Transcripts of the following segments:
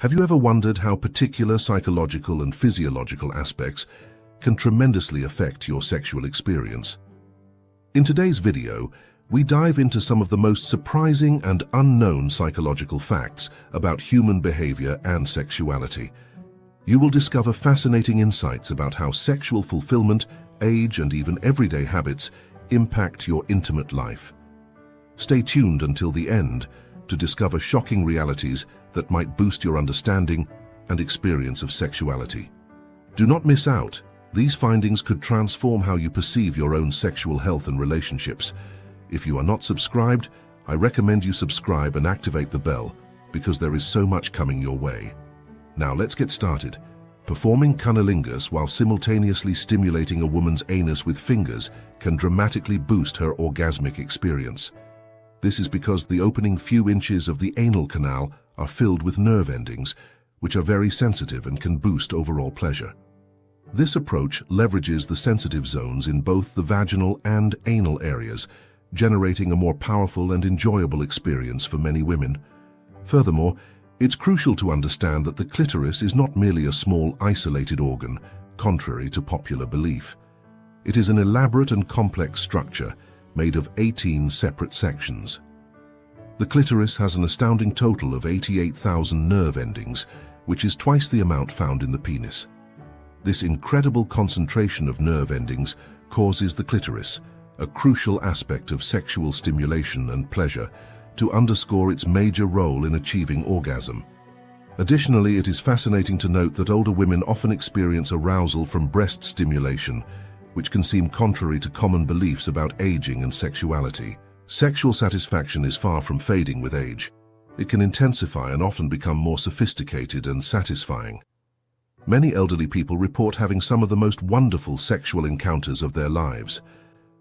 Have you ever wondered how particular psychological and physiological aspects can tremendously affect your sexual experience? In today's video, we dive into some of the most surprising and unknown psychological facts about human behavior and sexuality. You will discover fascinating insights about how sexual fulfillment, age, and even everyday habits impact your intimate life. Stay tuned until the end to discover shocking realities that might boost your understanding and experience of sexuality. Do not miss out. These findings could transform how you perceive your own sexual health and relationships. If you are not subscribed, I recommend you subscribe and activate the bell because there is so much coming your way. Now let's get started. Performing cunnilingus while simultaneously stimulating a woman's anus with fingers can dramatically boost her orgasmic experience. This is because the opening few inches of the anal canal are filled with nerve endings, which are very sensitive and can boost overall pleasure. This approach leverages the sensitive zones in both the vaginal and anal areas, generating a more powerful and enjoyable experience for many women. Furthermore, it's crucial to understand that the clitoris is not merely a small, isolated organ, contrary to popular belief. It is an elaborate and complex structure made of 18 separate sections. The clitoris has an astounding total of 88,000 nerve endings, which is twice the amount found in the penis. This incredible concentration of nerve endings causes the clitoris, a crucial aspect of sexual stimulation and pleasure, to underscore its major role in achieving orgasm. Additionally, it is fascinating to note that older women often experience arousal from breast stimulation, which can seem contrary to common beliefs about aging and sexuality. Sexual satisfaction is far from fading with age. It can intensify and often become more sophisticated and satisfying. Many elderly people report having some of the most wonderful sexual encounters of their lives.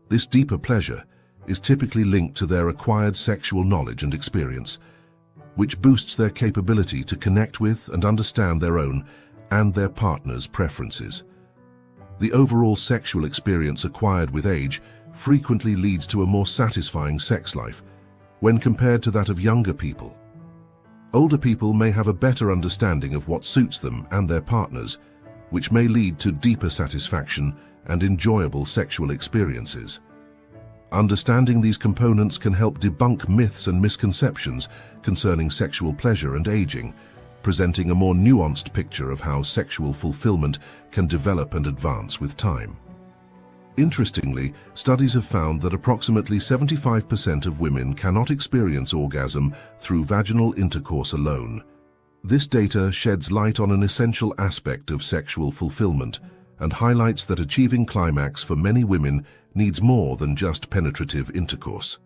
This deeper pleasure is typically linked to their acquired sexual knowledge and experience, which boosts their capability to connect with and understand their own and their partner's preferences. The overall sexual experience acquired with age frequently leads to a more satisfying sex life when compared to that of younger people. Older people may have a better understanding of what suits them and their partners, which may lead to deeper satisfaction and enjoyable sexual experiences. Understanding these components can help debunk myths and misconceptions concerning sexual pleasure and aging, presenting a more nuanced picture of how sexual fulfillment can develop and advance with time. Interestingly, studies have found that approximately 75% of women cannot experience orgasm through vaginal intercourse alone. This data sheds light on an essential aspect of sexual fulfillment and highlights that achieving climax for many women needs more than just penetrative intercourse.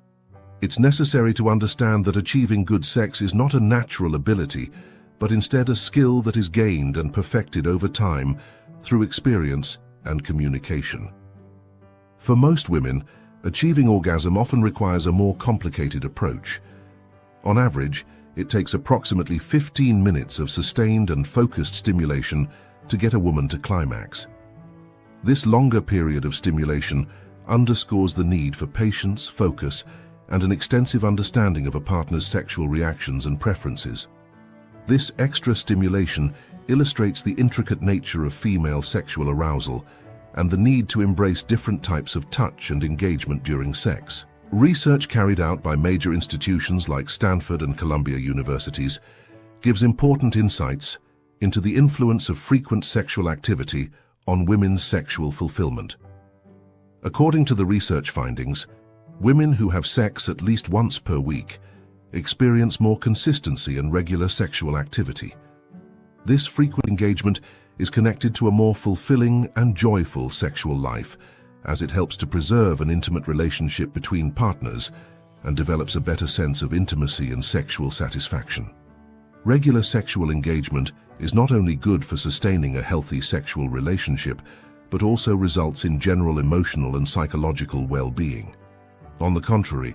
It's necessary to understand that achieving good sex is not a natural ability, but instead a skill that is gained and perfected over time through experience and communication. For most women, achieving orgasm often requires a more complicated approach. On average, it takes approximately 15 minutes of sustained and focused stimulation to get a woman to climax. This longer period of stimulation underscores the need for patience, focus, and an extensive understanding of a partner's sexual reactions and preferences. This extra stimulation illustrates the intricate nature of female sexual arousal and the need to embrace different types of touch and engagement during sex. Research carried out by major institutions like Stanford and Columbia universities gives important insights into the influence of frequent sexual activity on women's sexual fulfillment. According to the research findings, women who have sex at least once per week experience more consistency and regular sexual activity. This frequent engagement is connected to a more fulfilling and joyful sexual life, as it helps to preserve an intimate relationship between partners and develops a better sense of intimacy and sexual satisfaction. Regular sexual engagement is not only good for sustaining a healthy sexual relationship, but also results in general emotional and psychological well-being. On the contrary,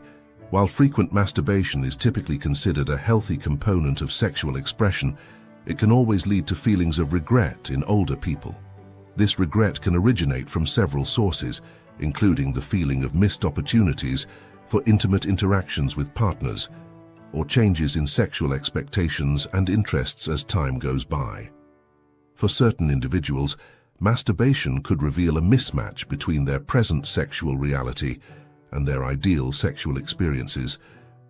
while frequent masturbation is typically considered a healthy component of sexual expression, it can always lead to feelings of regret in older people. This regret can originate from several sources, including the feeling of missed opportunities for intimate interactions with partners, or changes in sexual expectations and interests as time goes by. For certain individuals, masturbation could reveal a mismatch between their present sexual reality and their ideal sexual experiences,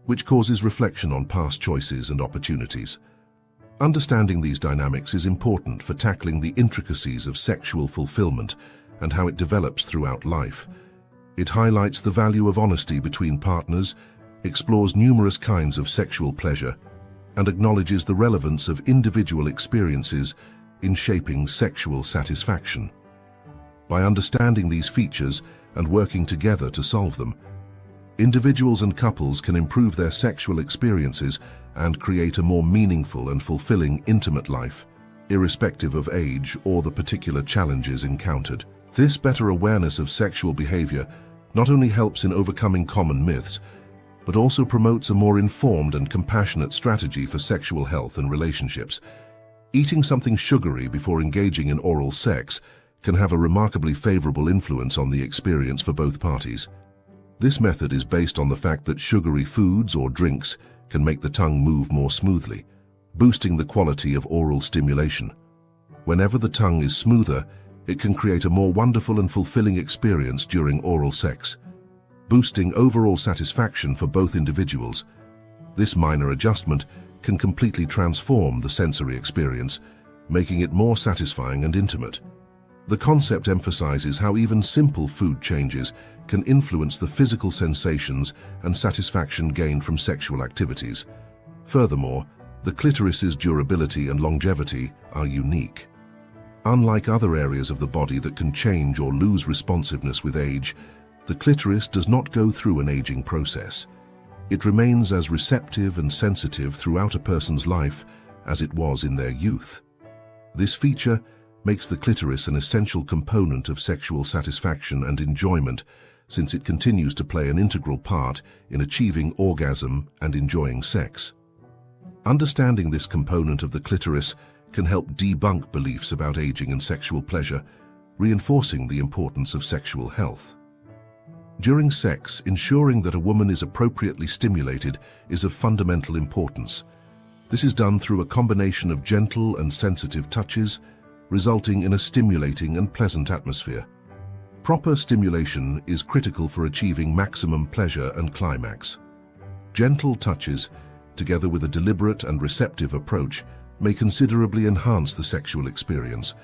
which causes reflection on past choices and opportunities. Understanding these dynamics is important for tackling the intricacies of sexual fulfillment and how it develops throughout life. It highlights the value of honesty between partners, explores numerous kinds of sexual pleasure, and acknowledges the relevance of individual experiences in shaping sexual satisfaction. By understanding these features and working together to solve them, individuals and couples can improve their sexual experiences and create a more meaningful and fulfilling intimate life, irrespective of age or the particular challenges encountered. This better awareness of sexual behavior not only helps in overcoming common myths, but also promotes a more informed and compassionate strategy for sexual health and relationships. Eating something sugary before engaging in oral sex can have a remarkably favorable influence on the experience for both parties. This method is based on the fact that sugary foods or drinks can make the tongue move more smoothly, boosting the quality of oral stimulation. Whenever the tongue is smoother, it can create a more wonderful and fulfilling experience during oral sex, boosting overall satisfaction for both individuals. This minor adjustment can completely transform the sensory experience, making it more satisfying and intimate. The concept emphasizes how even simple food changes can influence the physical sensations and satisfaction gained from sexual activities. Furthermore, the clitoris's durability and longevity are unique. Unlike other areas of the body that can change or lose responsiveness with age, the clitoris does not go through an aging process. It remains as receptive and sensitive throughout a person's life as it was in their youth. This feature makes the clitoris an essential component of sexual satisfaction and enjoyment, since it continues to play an integral part in achieving orgasm and enjoying sex. Understanding this component of the clitoris can help debunk beliefs about aging and sexual pleasure, reinforcing the importance of sexual health. During sex, ensuring that a woman is appropriately stimulated is of fundamental importance. This is done through a combination of gentle and sensitive touches, resulting in a stimulating and pleasant atmosphere. Proper stimulation is critical for achieving maximum pleasure and climax. Gentle touches, together with a deliberate and receptive approach, may considerably enhance the sexual experience,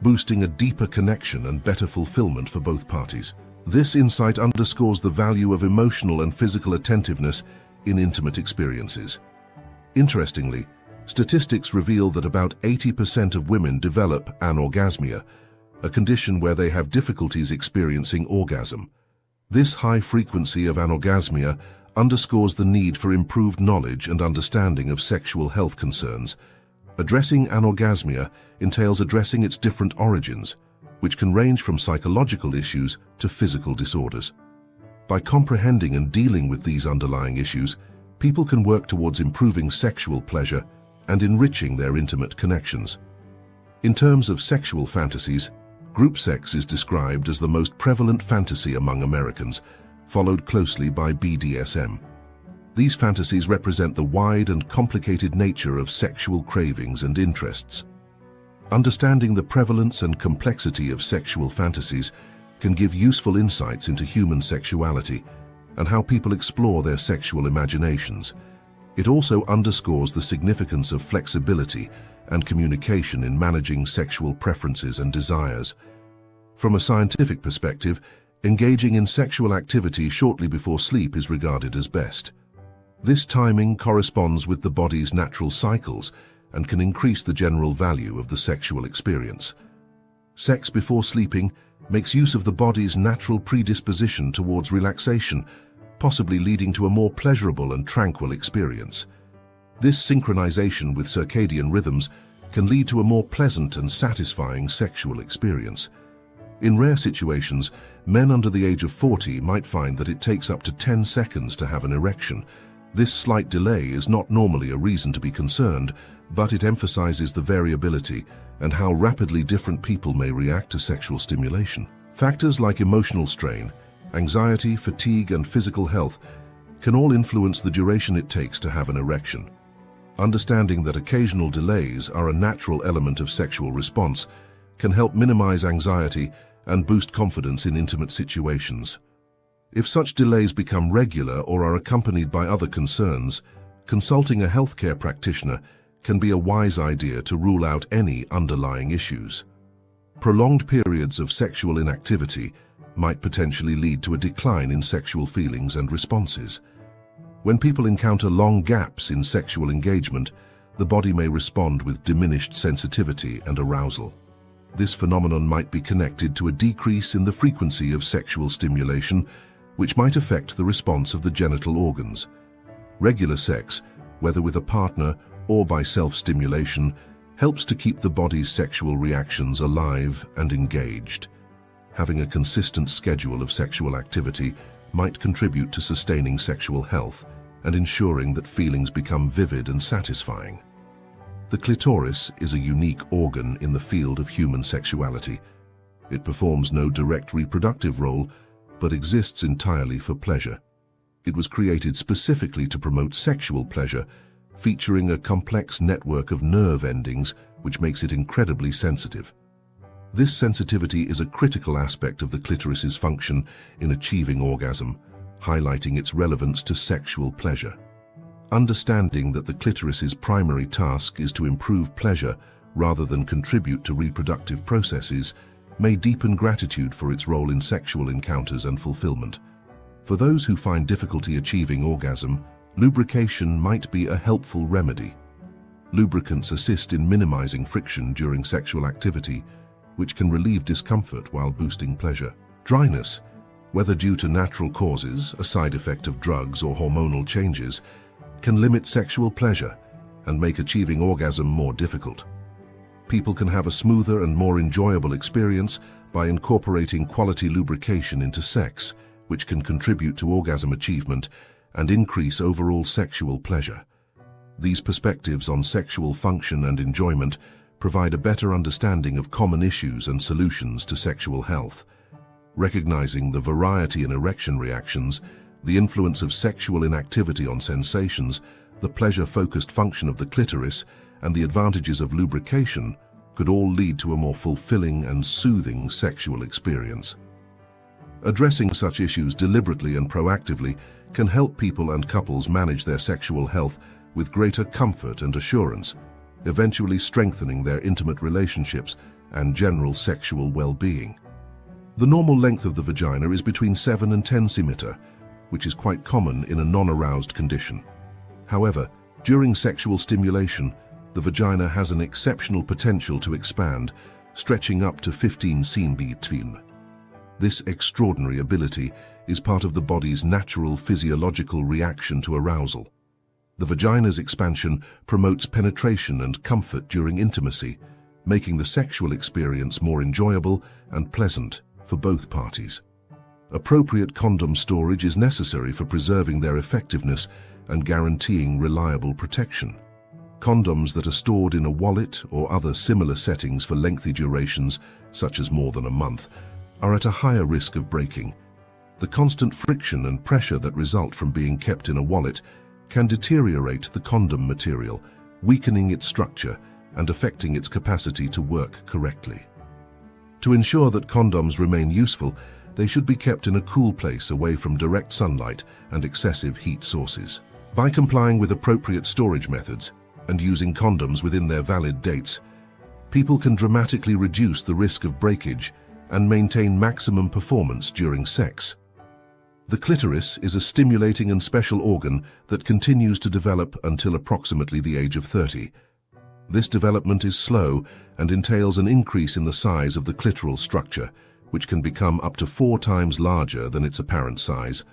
boosting a deeper connection and better fulfillment for both parties. This insight underscores the value of emotional and physical attentiveness in intimate experiences. Interestingly, statistics reveal that about 80% of women develop anorgasmia, a condition where they have difficulties experiencing orgasm. This high frequency of anorgasmia underscores the need for improved knowledge and understanding of sexual health concerns. Addressing anorgasmia entails addressing its different origins, which can range from psychological issues to physical disorders. By comprehending and dealing with these underlying issues, people can work towards improving sexual pleasure and enriching their intimate connections. In terms of sexual fantasies, group sex is described as the most prevalent fantasy among Americans, followed closely by BDSM. These fantasies represent the wide and complicated nature of sexual cravings and interests. Understanding the prevalence and complexity of sexual fantasies can give useful insights into human sexuality and how people explore their sexual imaginations. It also underscores the significance of flexibility and communication in managing sexual preferences and desires. From a scientific perspective, engaging in sexual activity shortly before sleep is regarded as best. This timing corresponds with the body's natural cycles and can increase the general value of the sexual experience. Sex before sleeping makes use of the body's natural predisposition towards relaxation, possibly leading to a more pleasurable and tranquil experience. This synchronization with circadian rhythms can lead to a more pleasant and satisfying sexual experience. In rare situations, men under the age of 40 might find that it takes up to 10 seconds to have an erection. This slight delay is not normally a reason to be concerned, but it emphasizes the variability and how rapidly different people may react to sexual stimulation. Factors like emotional strain, anxiety, fatigue, and physical health can all influence the duration it takes to have an erection. Understanding that occasional delays are a natural element of sexual response can help minimize anxiety and boost confidence in intimate situations. If such delays become regular or are accompanied by other concerns, consulting a healthcare practitioner can be a wise idea to rule out any underlying issues. Prolonged periods of sexual inactivity might potentially lead to a decline in sexual feelings and responses. When people encounter long gaps in sexual engagement, the body may respond with diminished sensitivity and arousal. This phenomenon might be connected to a decrease in the frequency of sexual stimulation, which might affect the response of the genital organs. Regular sex, whether with a partner or by self-stimulation, helps to keep the body's sexual reactions alive and engaged. Having a consistent schedule of sexual activity might contribute to sustaining sexual health and ensuring that feelings become vivid and satisfying. The clitoris is a unique organ in the field of human sexuality. It performs no direct reproductive role, but exists entirely for pleasure. It was created specifically to promote sexual pleasure, featuring a complex network of nerve endings which makes it incredibly sensitive. This sensitivity is a critical aspect of the clitoris's function in achieving orgasm, highlighting its relevance to sexual pleasure. Understanding that the clitoris's primary task is to improve pleasure rather than contribute to reproductive processes may deepen gratitude for its role in sexual encounters and fulfillment. For those who find difficulty achieving orgasm, lubrication might be a helpful remedy. Lubricants assist in minimizing friction during sexual activity, which can relieve discomfort while boosting pleasure. Dryness, whether due to natural causes, a side effect of drugs, or hormonal changes, can limit sexual pleasure and make achieving orgasm more difficult. People can have a smoother and more enjoyable experience by incorporating quality lubrication into sex, which can contribute to orgasm achievement and increase overall sexual pleasure. These perspectives on sexual function and enjoyment provide a better understanding of common issues and solutions to sexual health. Recognizing the variety in erection reactions, the influence of sexual inactivity on sensations, the pleasure-focused function of the clitoris, and the advantages of lubrication could all lead to a more fulfilling and soothing sexual experience. Addressing such issues deliberately and proactively can help people and couples manage their sexual health with greater comfort and assurance, eventually strengthening their intimate relationships and general sexual well-being. The normal length of the vagina is between 7 and 10 cm, which is quite common in a non-aroused condition. However, during sexual stimulation, the vagina has an exceptional potential to expand, stretching up to 15 cm. This extraordinary ability is part of the body's natural physiological reaction to arousal. The vagina's expansion promotes penetration and comfort during intimacy, making the sexual experience more enjoyable and pleasant for both parties. Appropriate condom storage is necessary for preserving their effectiveness and guaranteeing reliable protection. Condoms that are stored in a wallet or other similar settings for lengthy durations, such as more than a month, are at a higher risk of breaking. The constant friction and pressure that result from being kept in a wallet can deteriorate the condom material, weakening its structure and affecting its capacity to work correctly. To ensure that condoms remain useful, they should be kept in a cool place away from direct sunlight and excessive heat sources. By complying with appropriate storage methods and using condoms within their valid dates, people can dramatically reduce the risk of breakage and maintain maximum performance during sex. The clitoris is a stimulating and special organ that continues to develop until approximately the age of 30. This development is slow and entails an increase in the size of the clitoral structure, which can become up to 4 times larger than its apparent size.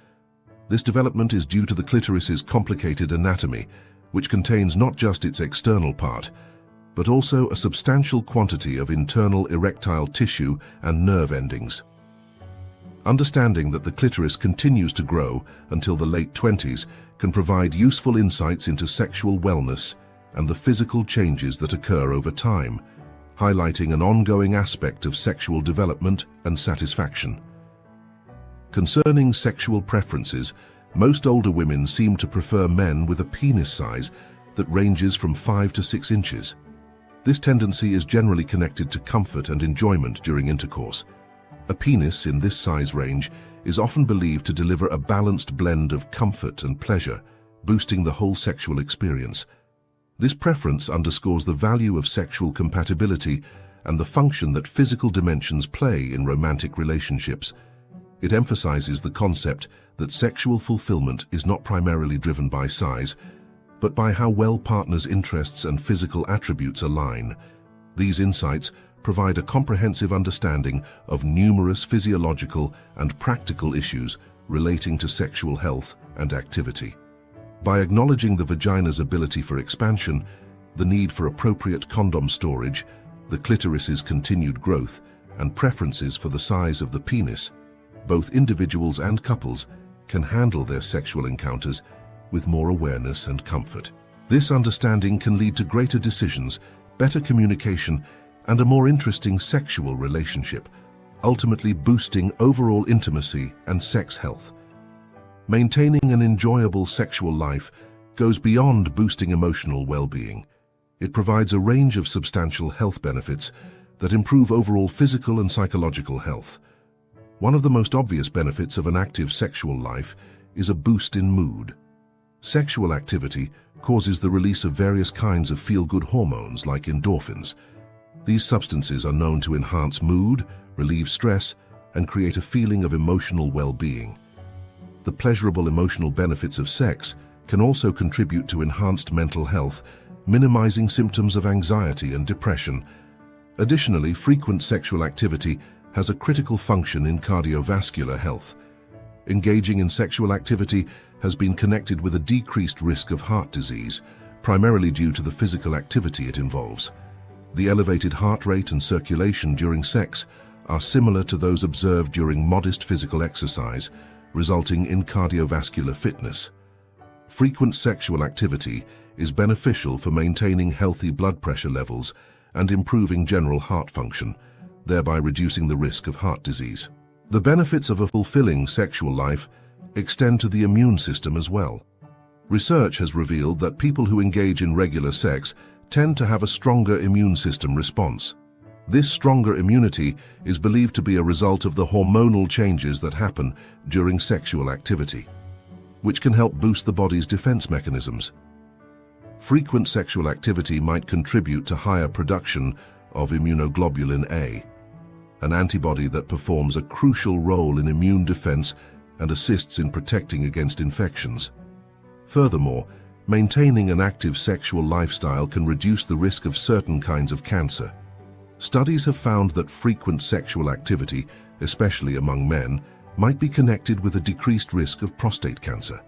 This development is due to the clitoris's complicated anatomy, which contains not just its external part, but also a substantial quantity of internal erectile tissue and nerve endings. Understanding that the clitoris continues to grow until the late 20s can provide useful insights into sexual wellness and the physical changes that occur over time, highlighting an ongoing aspect of sexual development and satisfaction. Concerning sexual preferences, Most older women seem to prefer men with a penis size that ranges from 5 to 6 inches. This tendency is generally connected to comfort and enjoyment during intercourse. A penis in this size range is often believed to deliver a balanced blend of comfort and pleasure, boosting the whole sexual experience. This preference underscores the value of sexual compatibility and the function that physical dimensions play in romantic relationships. It emphasizes the concept that sexual fulfillment is not primarily driven by size, but by how well partners' interests and physical attributes align. These insights provide a comprehensive understanding of numerous physiological and practical issues relating to sexual health and activity. By acknowledging the vagina's ability for expansion, the need for appropriate condom storage, the clitoris's continued growth, and preferences for the size of the penis, both individuals and couples can handle their sexual encounters with more awareness and comfort. This understanding can lead to greater decisions, better communication, and a more interesting sexual relationship, ultimately boosting overall intimacy and sex health. Maintaining an enjoyable sexual life goes beyond boosting emotional well-being. It provides a range of substantial health benefits that improve overall physical and psychological health. One of the most obvious benefits of an active sexual life is a boost in mood. Sexual activity causes the release of various kinds of feel-good hormones like endorphins. These substances are known to enhance mood, relieve stress, and create a feeling of emotional well-being. The pleasurable emotional benefits of sex can also contribute to enhanced mental health, minimizing symptoms of anxiety and depression. Additionally, frequent sexual activity has a critical function in cardiovascular health. Engaging in sexual activity has been connected with a decreased risk of heart disease, primarily due to the physical activity it involves. The elevated heart rate and circulation during sex are similar to those observed during modest physical exercise, resulting in cardiovascular fitness. Frequent sexual activity is beneficial for maintaining healthy blood pressure levels and improving general heart function, thereby reducing the risk of heart disease. The benefits of a fulfilling sexual life extend to the immune system as well. Research has revealed that people who engage in regular sex tend to have a stronger immune system response. This stronger immunity is believed to be a result of the hormonal changes that happen during sexual activity, which can help boost the body's defense mechanisms. Frequent sexual activity might contribute to higher production of immunoglobulin A, an antibody that performs a crucial role in immune defense and assists in protecting against infections. Furthermore, maintaining an active sexual lifestyle can reduce the risk of certain kinds of cancer. Studies have found that frequent sexual activity, especially among men, might be connected with a decreased risk of prostate cancer.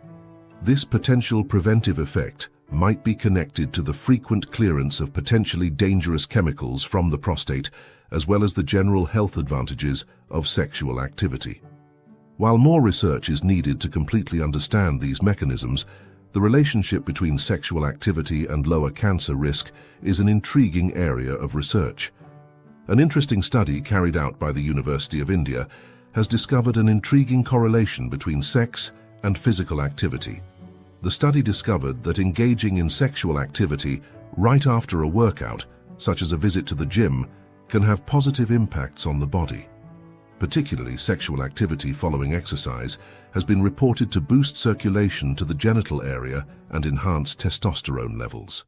This potential preventive effect might be connected to the frequent clearance of potentially dangerous chemicals from the prostate, as well as the general health advantages of sexual activity. While more research is needed to completely understand these mechanisms, the relationship between sexual activity and lower cancer risk is an intriguing area of research. An interesting study carried out by the University of India has discovered an intriguing correlation between sex and physical activity. The study discovered that engaging in sexual activity right after a workout, such as a visit to the gym, can have positive impacts on the body. Particularly, sexual activity following exercise has been reported to boost circulation to the genital area and enhance testosterone levels.